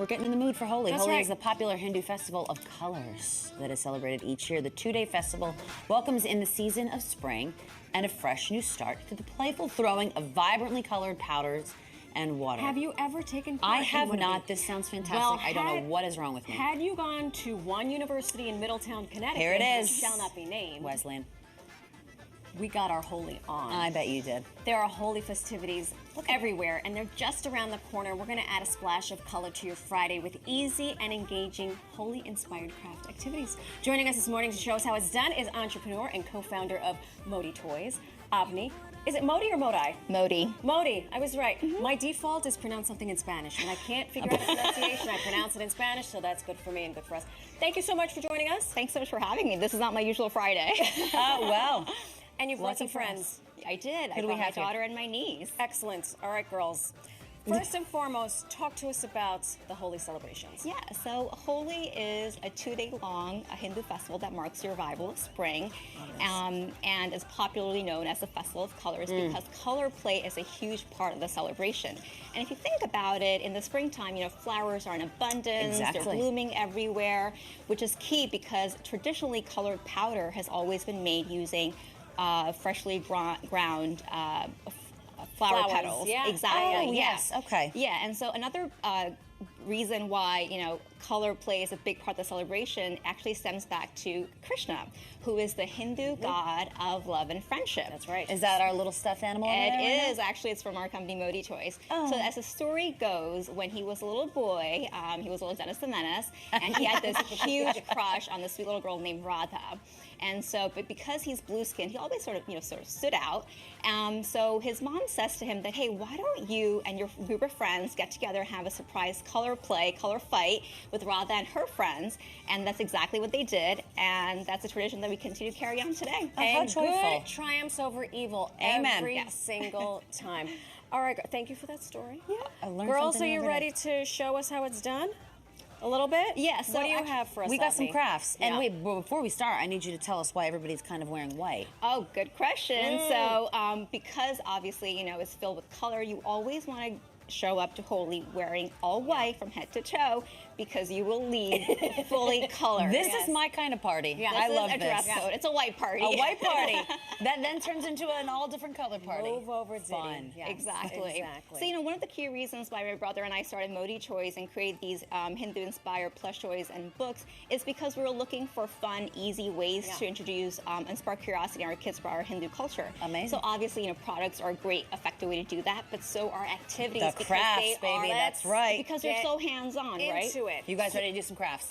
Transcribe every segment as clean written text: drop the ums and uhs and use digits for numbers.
We're getting in the mood for Holi. That's Holi right. is the popular Hindu festival of colors that is celebrated each year. The two-day festival welcomes in the season of spring and a fresh new start to the playful throwing of vibrantly colored powders and water. Have you ever taken part I in have one of not. these? This sounds fantastic. Well, I don't know what is wrong with me. Had you gone to one university in Middletown, Connecticut, Here it is. which shall not be named, Wesleyan. we got our Holi on. I bet you did. There are Holi festivities everywhere, and they're just around the corner. We're going to add a splash of color to your Friday with easy and engaging Holi-inspired craft activities. Joining us this morning to show us how it's done is entrepreneur and co-founder of Modi Toys, Avani. Is it Modi or Modi? Modi. Modi, I was right. My default is pronounce something in Spanish. When I can't figure out the pronunciation, I pronounce it in Spanish, so that's good for me and good for us. Thank you so much for joining us. Thanks so much for having me. This is not my usual Friday. Well. And you've brought Lucky some friends. I did. I do we brought my have here? daughter and my niece. Excellent. All right, girls. First and foremost, talk to us about the Holi celebrations. Yeah, so Holi is a 2-day-long Hindu festival that marks the revival of spring, and is popularly known as the Festival of Colors because color play is a huge part of the celebration. And if you think about it, in the springtime, you know, flowers are in abundance, they're blooming everywhere, which is key because traditionally colored powder has always been made using freshly ground flower petals. Yeah. Exactly. Oh, yes. Okay. Yeah, and so another reason why, you know, color plays a big part of the celebration actually stems back to Krishna, who is the Hindu god of love and friendship. That's right. Is that our little stuffed animal? It is. Actually, it's from our company, Modi Toys. So as the story goes, when he was a little boy, he was a little Dennis the Menace, and he had this huge crush on this sweet little girl named Radha. And so, but because he's blue-skinned, he always sort of stood out. So his mom says to him that, hey, why don't you and your group of friends get together and have a surprise color play, color fight with Radha and her friends? And that's exactly what they did. And that's a tradition that we continue to carry on today. And joyful. good triumphs over evil Amen. every single time. All right, thank you for that story. Yeah. I learned Girls, are something you the other ready to show us how it's done? A little bit? Yeah, so what do you have for us, We got some Avani? crafts. Yeah. And wait, before we start, I need you to tell us why everybody's kind of wearing white. Oh, good question. So, because obviously, you know, it's filled with color, you always want to show up to Holi wearing all white from head to toe because you will leave fully colored. This is my kind of party. Yeah. I This love is a dress this. code. It's a white party. A white party that then turns into an all different color party. Move over, Diddy. Fun. Yes, Exactly. So, you know, one of the key reasons why my brother and I started Modi Toys and created these Hindu-inspired plush toys and books is because we were looking for fun, easy ways to introduce and spark curiosity in our kids for our Hindu culture. Amazing. So obviously, you know, products are a great, effective way to do that, but so are activities. The because crafts, they baby, are, that's right. Because they're so hands-on, right? Into it. You guys ready to do some crafts?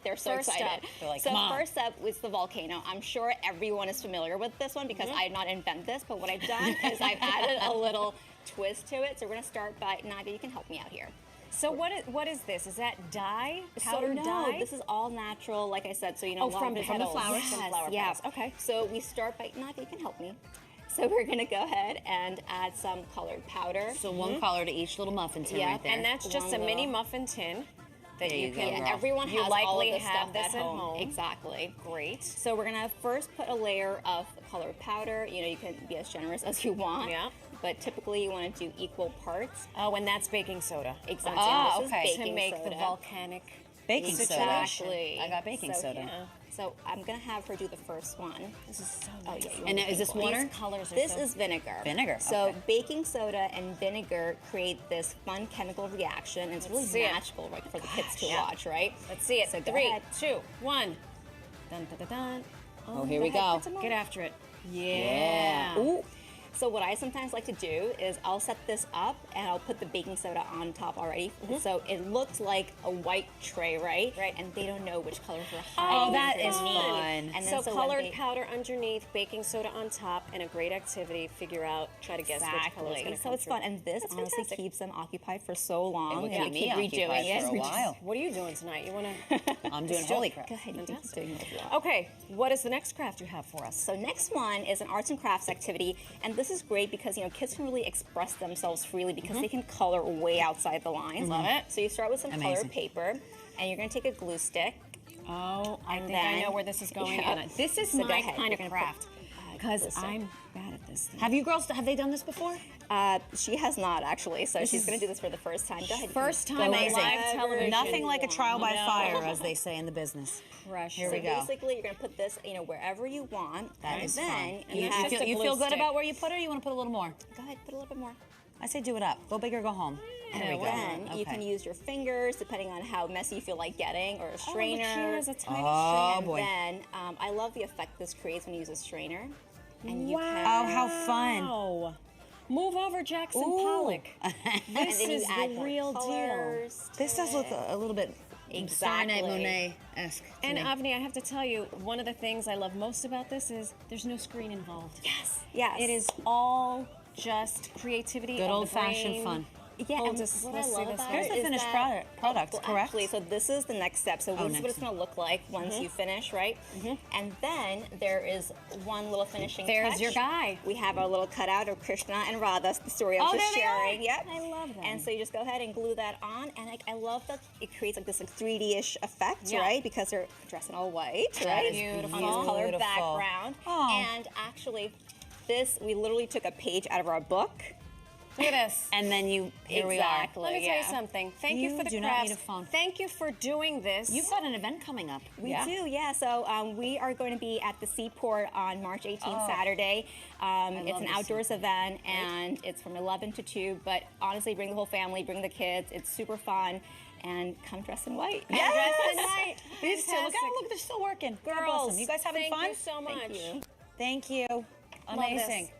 They're so First excited. up. They're like, so "Come on." first up was the Volcano. I'm sure everyone is familiar with this one because I did not invent this, but what I've done is I've added a little twist to it. So we're going to start by, Nadia, you can help me out here. So what is this? Is that dye? Powdered so, no, dye? this is all natural, like I said. So, you know, Oh, a lot from of the petals. flowers? Yes, From flower yeah. petals. Okay. So we start by, Nadia, you can help me. So we're going to go ahead and add some colored powder. So one color to each little muffin tin Yeah, right there. And that's just One a mini little- muffin tin that There you you can. go, Yeah, girl. everyone You has all likely of this have stuff this at home. home. Exactly. Great. So we're gonna first put a layer of colored powder. You know, you can be as generous as you want. Yeah. But typically you want to do equal parts. Oh, and that's baking soda. Exactly. Oh, This is okay. To baking make soda. the volcanic Baking soda. Exactly. I got baking So, soda. yeah. So I'm gonna have her do the first one. This is so Oh nice. yeah. you And want is this pink water? These colors are This so... is vinegar. Vinegar, So okay. baking soda and vinegar create this fun chemical reaction, and it's really see it. magical, right, for the kids to Yeah. watch, right? Let's see it. So go 3, ahead. 2, 1. Dun, dun, dun, dun. Oh, here we Go ahead, go. put some more. Get after it. Yeah. Ooh. So what I sometimes like to do is I'll set this up and I'll put the baking soda on top already. So it looks like a white tray, right? Right. And they don't know which colors are Oh, hiding. that is underneath. fun. And So, then when colored they- powder underneath, baking soda on top, and a great activity. Figure out, try to guess which color is going Exactly. to So come it's through. fun, and this That's honestly fantastic. keeps them occupied for so long, would and keep we me keep redoing occupied it. for a while. What are you doing tonight? You want to... I'm doing holy crap. Go ahead, you can Fantastic. do it if you want. Okay, what is the next craft you have for us? So next one is an arts and crafts activity, and this is great because, you know, kids can really express themselves freely because they can color way outside the lines. Love it. So you start with some Amazing. colored paper, and you're going to take a glue stick. Oh, I And think I then- know where this is going. Yeah. And this is So go my ahead. kind You're of gonna put, craft because glue stick. I'm bad at this thing. Have you girls, have they done this before? She has not, actually, so she's going to do this for the first time. Go ahead. First time on Amazing. live television. Nothing like a trial by fire, as they say in the business. Precious. Here we go. Basically, you're going to put this, wherever you want. That is then fun. you have have to You glue feel good stick. about where you put it, or you want to put a little more? Go ahead, put a little bit more. I say do it up. Go big or go home. There we go. Then you can use your fingers, depending on how messy you feel like getting, or a strainer. Here's a tiny Oh, and boy. then I love the effect this creates when you use a strainer. And you Oh, can, how fun. Wow. Move over, Jackson Ooh. Pollock. This and then is you add the more real deal. colors to This does look it. a little bit Exactly. Monet-esque. And Avani, I have to tell you, one of the things I love most about this is there's no screen involved. Yes. Yes. It is all just creativity. Good of the old-fashioned brain. fun. Yeah, Oh, and just what I let's see love this about here. Here's it the is finished that, product, well, correct? Actually, so this is the next step. So this is what next it's going to look like once you finish, right? And then there is one little finishing There's touch. your guy. We have our little cutout of Krishna and Radha, the story I was Oh, just there they are. sharing. Yep. I love them. And so you just go ahead and glue that on, and I love that it creates like this 3D-ish effect, Yeah. right? Because they're dressed in all white, That right? is On beautiful. this colored Beautiful. background. Oh. And actually, this we literally took a page out of our book. Look at this. And then here we are. Exactly. Let me tell you yeah. something. Thank you You for the do not crafts. need a phone. Thank you for doing this. You've got an event coming up. We do, yeah. So we are going to be at the Seaport on March 18th, Saturday. It's love an the outdoors event, and it's from 11 to 2. But honestly, bring the whole family, bring the kids. It's super fun. And come dressed in white. Yes! Dressed in white. These two, look Fantastic. out, look, they're still working. God bless Girls, them. You guys having thank fun? you so much. you. Thank you. Love Amazing. this.